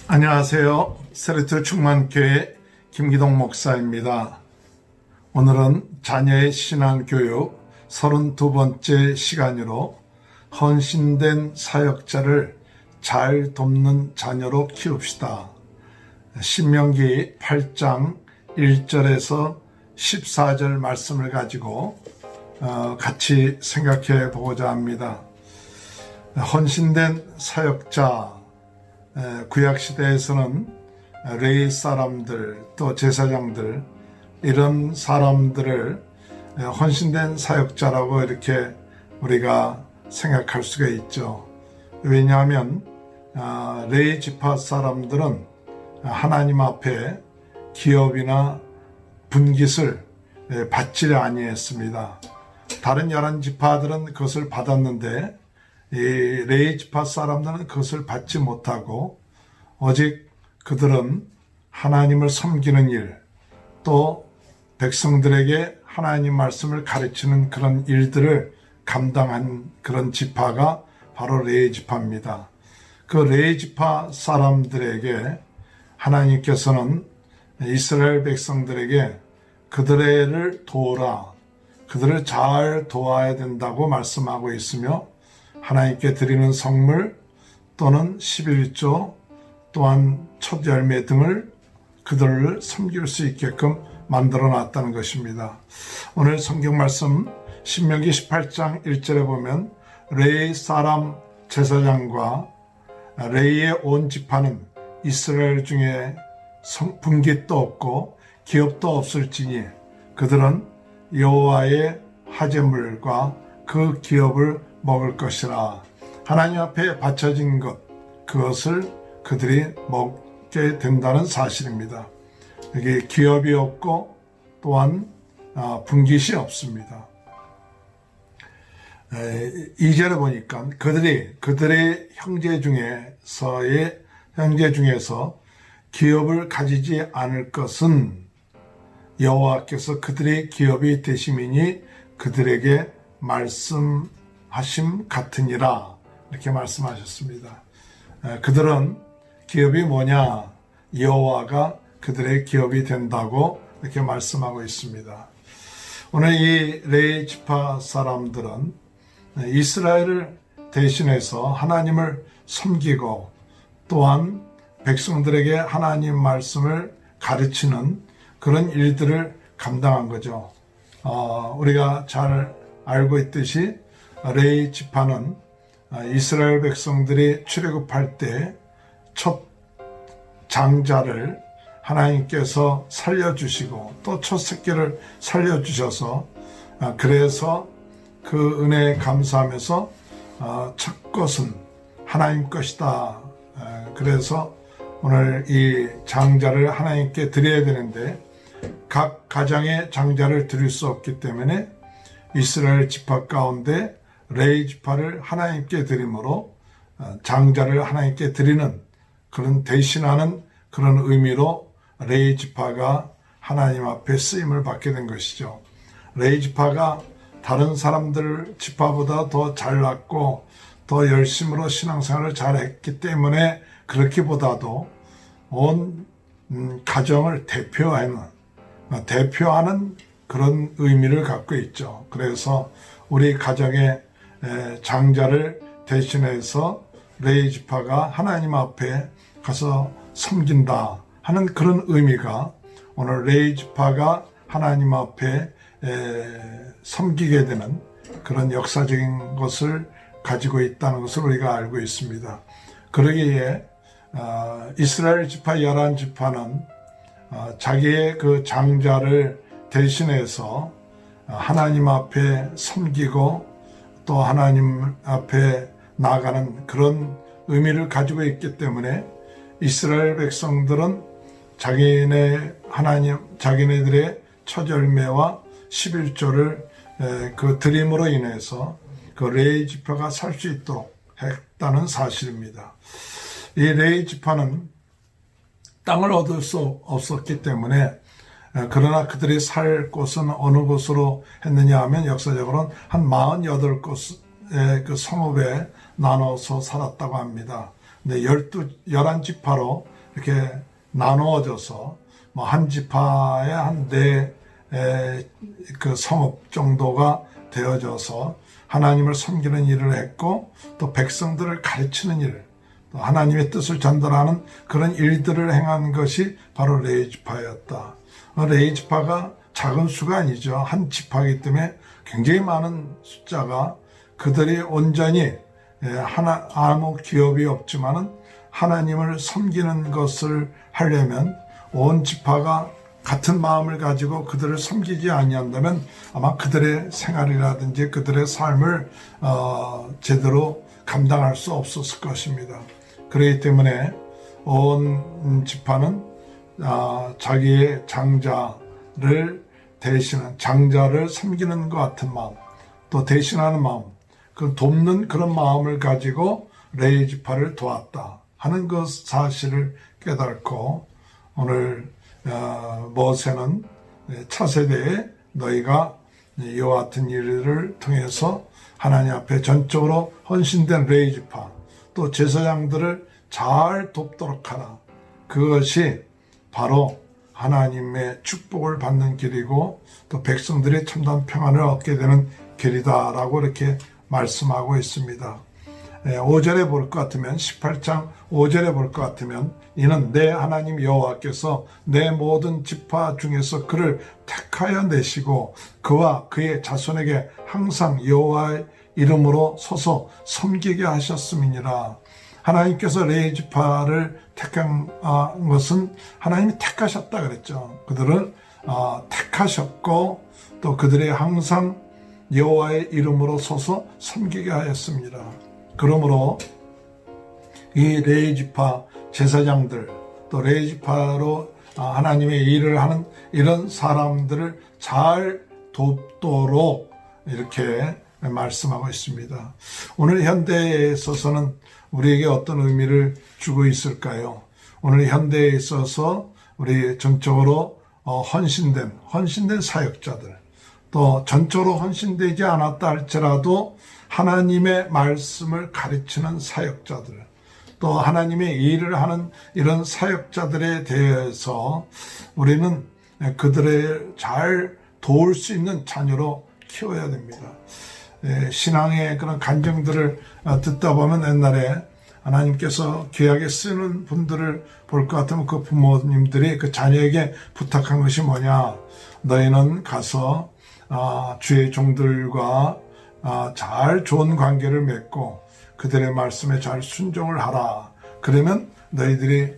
안녕하세요. 세르트 충만교회 김기동 목사입니다. 오늘은 자녀의 신앙교육 32번째 시간으로 헌신된 사역자를 잘 돕는 자녀로 키웁시다. 신명기 8장 1절에서 14절 말씀을 가지고 같이 생각해 보고자 합니다. 헌신된 사역자, 구약시대에서는 레위 사람들 또 제사장들 이런 사람들을 헌신된 사역자라고 이렇게 우리가 생각할 수가 있죠. 왜냐하면 레위 지파 사람들은 하나님 앞에 기업이나 분깃을 받지 아니했습니다. 다른 11지파들은 그것을 받았는데 이 레위 지파 사람들은 그것을 받지 못하고 오직 그들은 하나님을 섬기는 일, 또 백성들에게 하나님 말씀을 가르치는 그런 일들을 감당한 그런 지파가 바로 레위 지파입니다. 그 레위 지파 사람들에게 하나님께서는 이스라엘 백성들에게 그들을 도우라, 그들을 잘 도와야 된다고 말씀하고 있으며 하나님께 드리는 성물 또는 11조 또한 첫 열매 등을 그들을 섬길 수 있게끔 만들어 놨다는 것입니다. 오늘 성경 말씀 신명기 18장 1절에 보면 레위 사람 제사장과 레위의 온 지파는 이스라엘 중에 분깃도 없고 기업도 없을지니 그들은 여호와의 화제물과 그 기업을 먹을 것이라. 하나님 앞에 바쳐진 것, 그것을 그들이 먹게 된다는 사실입니다. 여기 기업이 없고 또한 분깃이 없습니다. 2절에 보니까 그들의 형제 중에서 기업을 가지지 않을 것은 여호와께서 그들의 기업이 되심이니 그들에게 말씀하심 같으니라, 이렇게 말씀하셨습니다. 그들은 기업이 뭐냐? 여호와가 그들의 기업이 된다고 이렇게 말씀하고 있습니다. 오늘 이 레위 지파 사람들은 이스라엘을 대신해서 하나님을 섬기고 또한 백성들에게 하나님 말씀을 가르치는 그런 일들을 감당한 거죠. 우리가 잘 알고 있듯이 레위 지파는 이스라엘 백성들이 출애굽할 때 첫 장자를 하나님께서 살려주시고 또 첫 새끼를 살려주셔서 그래서 그 은혜에 감사하면서 첫 것은 하나님 것이다. 그래서 오늘 이 장자를 하나님께 드려야 되는데 각 가정의 장자를 드릴 수 없기 때문에 이스라엘 지파 가운데 레위 지파를 하나님께 드림으로 장자를 하나님께 드리는 그런 대신하는 그런 의미로 레위 지파가 하나님 앞에 쓰임을 받게 된 것이죠. 레위 지파가 다른 사람들 지파보다 더 잘났고 더 열심으로 신앙생활을 잘했기 때문에 그렇기보다도 온 가정을 대표하는 그런 의미를 갖고 있죠. 그래서 우리 가정의 장자를 대신해서 레위 지파가 하나님 앞에 가서 섬긴다 하는 그런 의미가 오늘 레위 지파가 하나님 앞에 섬기게 되는 그런 역사적인 것을 가지고 있다는 것을 우리가 알고 있습니다. 그러기에 이스라엘 지파 11지파는 자기의 그 장자를 대신해서 하나님 앞에 섬기고 또 하나님 앞에 나아가는 그런 의미를 가지고 있기 때문에 이스라엘 백성들은 자기네들의 첫 열매와 11조를 그 드림으로 인해서 그 레위 지파가 살 수 있도록 했다는 사실입니다. 이 레위 지파는 땅을 얻을 수 없었기 때문에 그러나 그들이 살 곳은 어느 곳으로 했느냐 하면 역사적으로는 한 48곳의 그 성읍에 나눠서 살았다고 합니다. 근데 11지파로 이렇게 나누어져서 뭐 한 지파에 한 그 성읍 정도가 되어져서 하나님을 섬기는 일을 했고 또 백성들을 가르치는 일, 또 하나님의 뜻을 전달하는 그런 일들을 행한 것이 바로 레위 지파였다. 레위 지파가 작은 수가 아니죠. 한 지파이기 때문에 굉장히 많은 숫자가 그들이 온전히 아무 기업이 없지만은 하나님을 섬기는 것을 하려면 온 지파가 같은 마음을 가지고 그들을 섬기지 아니한다면 아마 그들의 생활이라든지 그들의 삶을 제대로 감당할 수 없었을 것입니다. 그렇기 때문에 온 지파는 자기의 장자를 대신한 장자를 섬기는 것 같은 마음, 또 대신하는 마음, 그 돕는 그런 마음을 가지고 레위 지파를 도왔다 하는 그 사실을 깨닫고 오늘 모세는 차세대에 너희가 이와 같은 일을 통해서 하나님 앞에 전적으로 헌신된 레위 지파 또 제사장들을 잘 돕도록 하라. 그것이 바로 하나님의 축복을 받는 길이고 또 백성들이 참된 평안을 얻게 되는 길이다라고 이렇게 말씀하고 있습니다. 5절에 볼 것 같으면 18장 5절에 볼 것 같으면 이는 내 하나님 여호와께서 내 모든 지파 중에서 그를 택하여 내시고 그와 그의 자손에게 항상 여호와의 이름으로 서서 섬기게 하셨음이니라. 하나님께서 레위 지파를 택한 것은 하나님이 택하셨다 그랬죠. 그들을 택하셨고 또 그들이 항상 여호와의 이름으로 서서 섬기게 하였습니다. 그러므로 이 레위 지파 제사장들 또 레위 지파로 하나님의 일을 하는 이런 사람들을 잘 돕도록 이렇게 말씀하고 있습니다. 오늘 현대에 있어서는 우리에게 어떤 의미를 주고 있을까요? 오늘 현대에 있어서 우리 전적으로 헌신된 사역자들, 또 전적으로 헌신되지 않았다 할지라도 하나님의 말씀을 가르치는 사역자들, 또 하나님의 일을 하는 이런 사역자들에 대해서 우리는 그들을 잘 도울 수 있는 자녀로 키워야 됩니다. 신앙의 그런 간증들을 듣다 보면 옛날에 하나님께서 귀하게 쓰는 분들을 볼 것 같으면 그 부모님들이 그 자녀에게 부탁한 것이 뭐냐, 너희는 가서 주의 종들과 잘 좋은 관계를 맺고 그들의 말씀에 잘 순종을 하라. 그러면 너희들이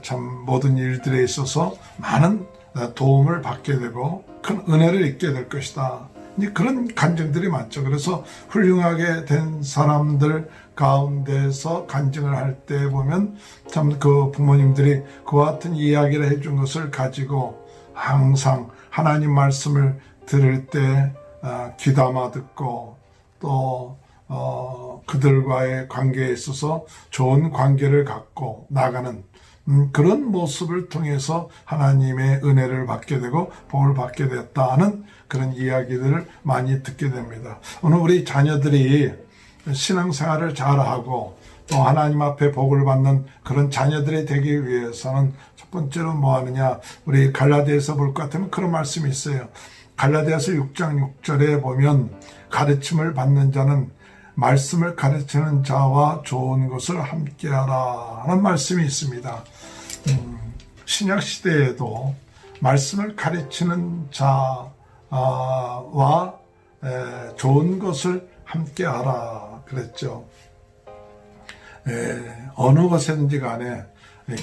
참 모든 일들에 있어서 많은 도움을 받게 되고 큰 은혜를 입게 될 것이다. 그런 간증들이 많죠. 그래서 훌륭하게 된 사람들 가운데서 간증을 할 때 보면 참 그 부모님들이 그와 같은 이야기를 해준 것을 가지고 항상 하나님 말씀을 들을 때 귀담아 듣고 또 그들과의 관계에 있어서 좋은 관계를 갖고 나가는 그런 모습을 통해서 하나님의 은혜를 받게 되고 복을 받게 됐다는 그런 이야기들을 많이 듣게 됩니다. 오늘 우리 자녀들이 신앙생활을 잘하고 또 하나님 앞에 복을 받는 그런 자녀들이 되기 위해서는 첫 번째로 뭐 하느냐, 우리 갈라디아서 볼 것 같으면 그런 말씀이 있어요. 갈라디아서 6장 6절에 보면 가르침을 받는 자는 말씀을 가르치는 자와 좋은 것을 함께하라 하는 말씀이 있습니다. 신약 시대에도 말씀을 가르치는 자와 좋은 것을 함께하라 그랬죠. 어느 것이든지 간에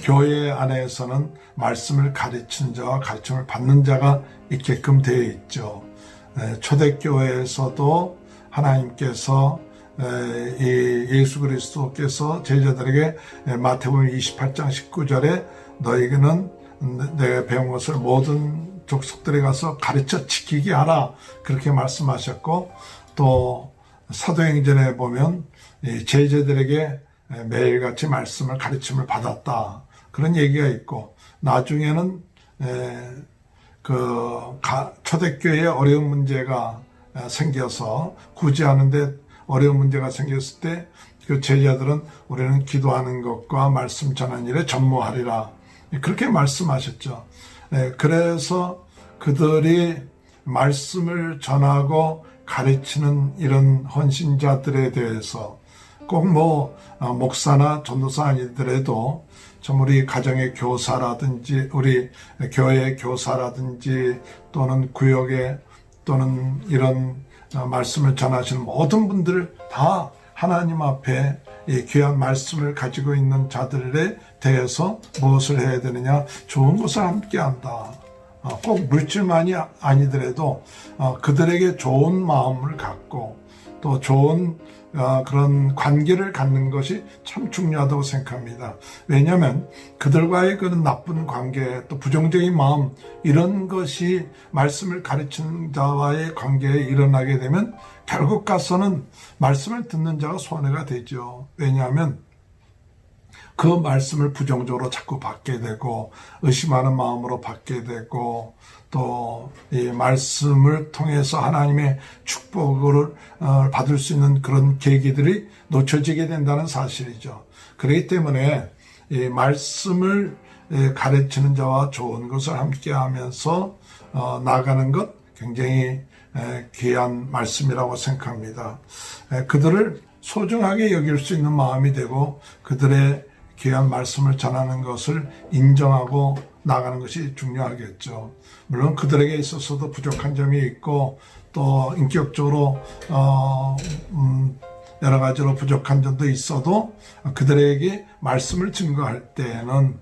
교회 안에서는 말씀을 가르치는 자와 가르침을 받는 자가 있게끔 되어 있죠. 초대교회에서도 하나님께서 예수 그리스도께서 제자들에게 마태복음 28장 19절에 너에게는 내가 배운 것을 모든 족속들에 가서 가르쳐 지키게 하라 그렇게 말씀하셨고, 또 사도행전에 보면 제자들에게 매일같이 말씀을 가르침을 받았다 그런 얘기가 있고, 나중에는 초대교회에 어려운 문제가 생겨서 구제하는데 어려운 문제가 생겼을 때 그 제자들은 우리는 기도하는 것과 말씀 전하는 일에 전무하리라. 그렇게 말씀하셨죠. 그래서 그들이 말씀을 전하고 가르치는 이런 헌신자들에 대해서 꼭 목사나 전도사 아니더라도 좀 우리 가정의 교사라든지 우리 교회 교사라든지 또는 구역에 또는 이런 말씀을 전하시는 모든 분들 다 하나님 앞에 이 귀한 말씀을 가지고 있는 자들에 대해서 무엇을 해야 되느냐? 좋은 것을 함께한다. 꼭 물질만이 아니더라도 그들에게 좋은 마음을 갖고 또 좋은 그런 관계를 갖는 것이 참 중요하다고 생각합니다. 왜냐하면 그들과의 그런 나쁜 관계 또 부정적인 마음 이런 것이 말씀을 가르치는 자와의 관계에 일어나게 되면 결국 가서는 말씀을 듣는 자가 손해가 되죠. 왜냐하면 그 말씀을 부정적으로 자꾸 받게 되고 의심하는 마음으로 받게 되고 또 이 말씀을 통해서 하나님의 축복을 받을 수 있는 그런 계기들이 놓쳐지게 된다는 사실이죠. 그렇기 때문에 이 말씀을 가르치는 자와 좋은 것을 함께 하면서 나가는 것 굉장히 귀한 말씀이라고 생각합니다. 그들을 소중하게 여길 수 있는 마음이 되고 그들의 귀한 말씀을 전하는 것을 인정하고 나가는 것이 중요하겠죠. 물론 그들에게 있어서도 부족한 점이 있고 또 인격적으로 여러 가지로 부족한 점도 있어도 그들에게 말씀을 증거할 때에는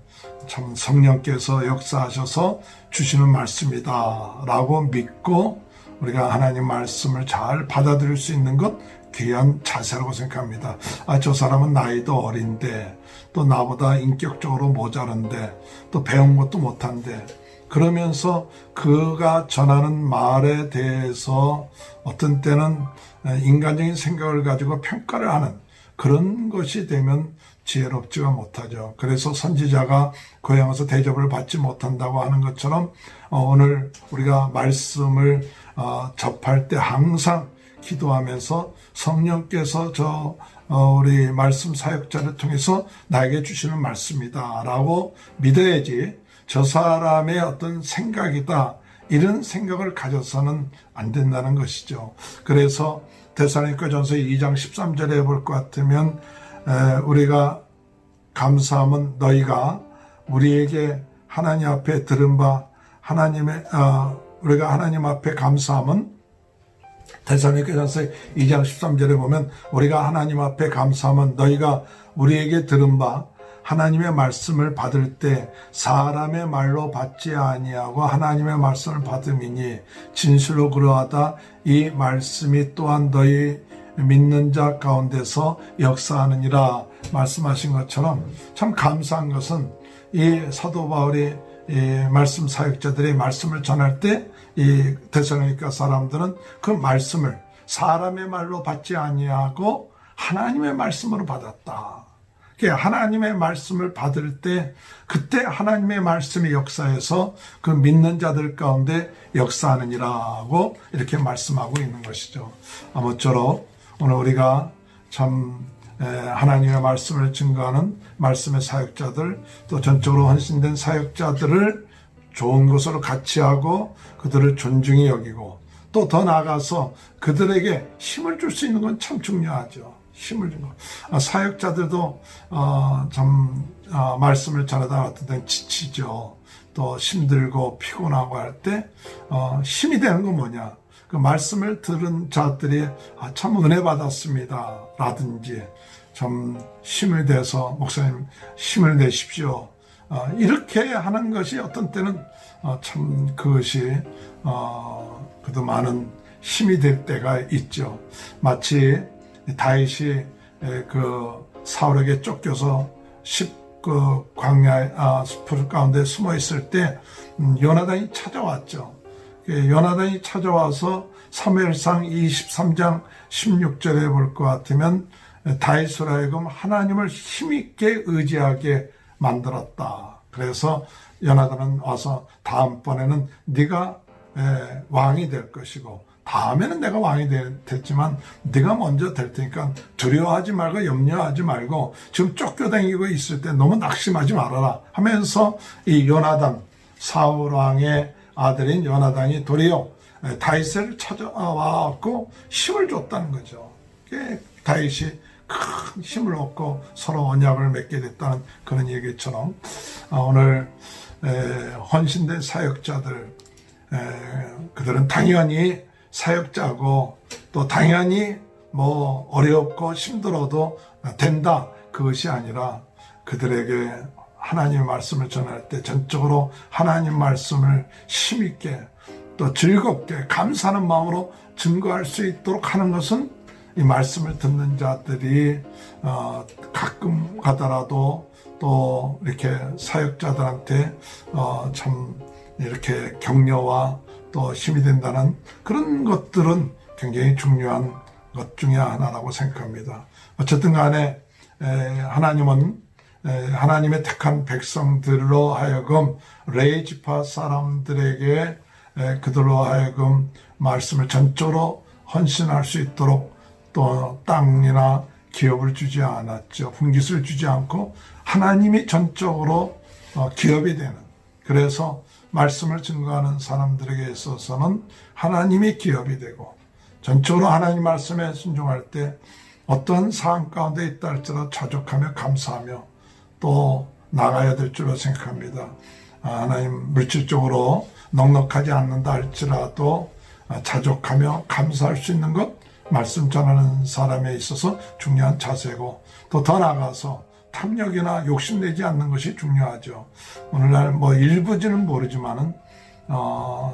참 성령께서 역사하셔서 주시는 말씀이다 라고 믿고 우리가 하나님 말씀을 잘 받아들일 수 있는 것 귀한 자세라고 생각합니다. 저 사람은 나이도 어린데 또 나보다 인격적으로 모자란데 또 배운 것도 못한데 그러면서 그가 전하는 말에 대해서 어떤 때는 인간적인 생각을 가지고 평가를 하는 그런 것이 되면 지혜롭지가 못하죠. 그래서 선지자가 고향에서 대접을 받지 못한다고 하는 것처럼 오늘 우리가 말씀을 접할 때 항상 기도하면서 성령께서 우리 말씀 사역자를 통해서 나에게 주시는 말씀이다 라고 믿어야지 저 사람의 어떤 생각이다 이런 생각을 가져서는 안 된다는 것이죠. 그래서 데살로니가전서 2장 13절에 볼 것 같으면 우리가 감사함은 너희가 우리에게 하나님 앞에 들은 바 우리가 하나님 앞에 감사함은 데살로니가전서 2장 13절에 보면 우리가 하나님 앞에 감사함은 너희가 우리에게 들은 바 하나님의 말씀을 받을 때 사람의 말로 받지 아니하고 하나님의 말씀을 받음이니 진실로 그러하다 이 말씀이 또한 너희 믿는 자 가운데서 역사하느니라 말씀하신 것처럼 참 감사한 것은 이 사도 바울이 이 말씀 사역자들의 말씀을 전할 때 이 데살로니가 사람들은 그 말씀을 사람의 말로 받지 아니하고 하나님의 말씀으로 받았다. 하나님의 말씀을 받을 때 그때 하나님의 말씀이 역사해서 그 믿는 자들 가운데 역사하느니라고 이렇게 말씀하고 있는 것이죠. 아무쪼록 오늘 우리가 참 하나님의 말씀을 증거하는 말씀의 사역자들 또 전적으로 헌신된 사역자들을 좋은 것으로 같이 하고 그들을 존중히 여기고 또 더 나아가서 그들에게 힘을 줄 수 있는 건 참 중요하죠. 힘을 준 거. 사역자들도 말씀을 전하다 어떤 때는 지치죠. 또 힘들고 피곤하고 할 때 힘이 되는 건 뭐냐? 그 말씀을 들은 자들이 참 은혜 받았습니다. 라든지 좀 힘을 내서 목사님 힘을 내십시오. 이렇게 하는 것이 어떤 때는 참 그것이 그래도 많은 힘이 될 때가 있죠. 마치 다윗이 그 사울에게 쫓겨서 그 광야 숲 가운데 숨어 있을 때 요나단이 찾아왔죠. 요나단이 찾아와서 사무엘상 23장 16절에 볼 것 같으면 다윗으로 하여금 하나님을 힘있게 의지하게 만들었다. 그래서 요나단은 와서 다음번에는 네가 왕이 될 것이고 다음에는 내가 왕이 됐지만 네가 먼저 될 테니까 두려워하지 말고 염려하지 말고 지금 쫓겨다니고 있을 때 너무 낙심하지 말아라 하면서 이 요나단, 사울 왕의 아들인 요나단이 도리어 다윗을 찾아와갖고 힘을 줬다는 거죠. 다윗이 큰 힘을 얻고 서로 언약을 맺게 됐다는 그런 얘기처럼 오늘 헌신된 사역자들, 그들은 당연히 사역자고 또 당연히 뭐 어렵고 힘들어도 된다, 그것이 아니라 그들에게 하나님의 말씀을 전할 때 전적으로 하나님 말씀을 힘있게 또 즐겁게 감사하는 마음으로 증거할 수 있도록 하는 것은 이 말씀을 듣는 자들이 가끔 가더라도 또 이렇게 사역자들한테 참 이렇게 격려와 또 힘이 된다는 그런 것들은 굉장히 중요한 것 중에 하나라고 생각합니다. 어쨌든 간에 하나님은 하나님의 택한 백성들로 하여금 레위 지파 사람들에게 그들로 하여금 말씀을 전적으로 헌신할 수 있도록 또 땅이나 기업을 주지 않았죠. 분깃을 주지 않고 하나님이 전적으로 기업이 되는, 그래서 말씀을 증거하는 사람들에게 있어서는 하나님이 기업이 되고 전적으로 하나님 말씀에 순종할 때 어떤 상황 가운데 있다 할지라도 자족하며 감사하며 또 나가야 될 줄로 생각합니다. 하나님 물질적으로 넉넉하지 않는다 할지라도 자족하며 감사할 수 있는 것, 말씀 전하는 사람에 있어서 중요한 자세고 또 더 나아가서 탐욕이나 욕심내지 않는 것이 중요하죠. 오늘날 뭐 일부지는 모르지만은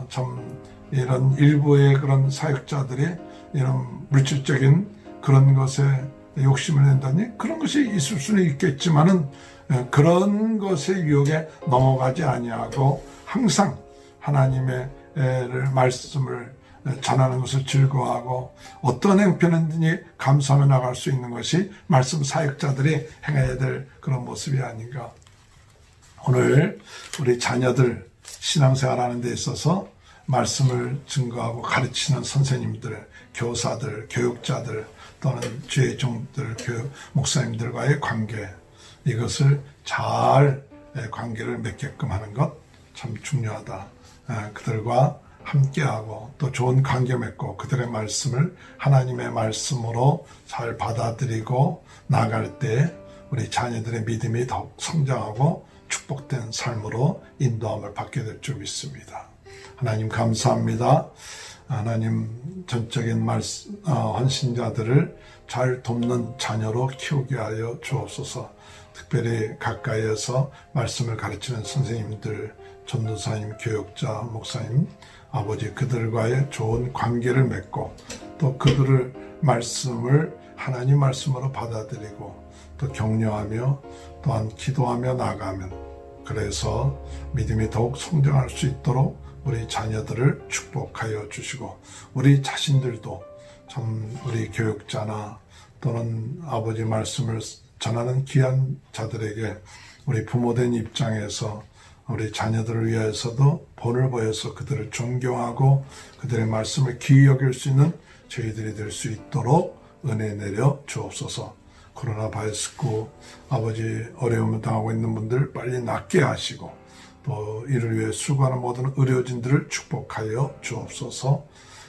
참 이런 일부의 그런 사역자들이 이런 물질적인 그런 것에 욕심을 낸다니 그런 것이 있을 수는 있겠지만은 그런 것의 유혹에 넘어가지 아니하고 항상 하나님의 말씀을 전하는 것을 즐거워하고 어떤 형편이든지 감사하며 나갈 수 있는 것이 말씀 사역자들이 행해야 될 그런 모습이 아닌가. 오늘 우리 자녀들 신앙생활하는 데 있어서 말씀을 증거하고 가르치는 선생님들, 교사들, 교육자들 또는 주의 종들, 목사님들과의 관계, 이것을 잘 관계를 맺게끔 하는 것 참 중요하다. 그들과 함께하고 또 좋은 관계 맺고 그들의 말씀을 하나님의 말씀으로 잘 받아들이고 나갈 때 우리 자녀들의 믿음이 더욱 성장하고 축복된 삶으로 인도함을 받게 될 줄 믿습니다. 하나님 감사합니다. 하나님 전적인 헌신자들을 잘 돕는 자녀로 키우게 하여 주옵소서. 특별히 가까이에서 말씀을 가르치는 선생님들, 전도사님, 교육자, 목사님, 아버지, 그들과의 좋은 관계를 맺고 또 그들의 말씀을 하나님 말씀으로 받아들이고 또 격려하며 또한 기도하며 나가면, 그래서 믿음이 더욱 성장할 수 있도록 우리 자녀들을 축복하여 주시고 우리 자신들도 참 우리 교육자나 또는 아버지 말씀을 전하는 귀한 자들에게 우리 부모된 입장에서 우리 자녀들을 위해서도 본을 보여서 그들을 존경하고 그들의 말씀을 귀히 여길 수 있는 저희들이 될 수 있도록 은혜 내려 주옵소서. 코로나 바이러스19 아버지 어려움을 당하고 있는 분들 빨리 낫게 하시고 또 이를 위해 수고하는 모든 의료진들을 축복하여 주옵소서.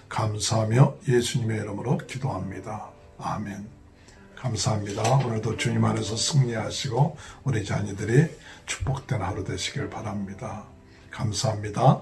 감사하며 예수님의 이름으로 기도합니다. 아멘. 감사합니다. 오늘도 주님 안에서 승리하시고 우리 자녀들이 축복된 하루 되시길 바랍니다. 감사합니다.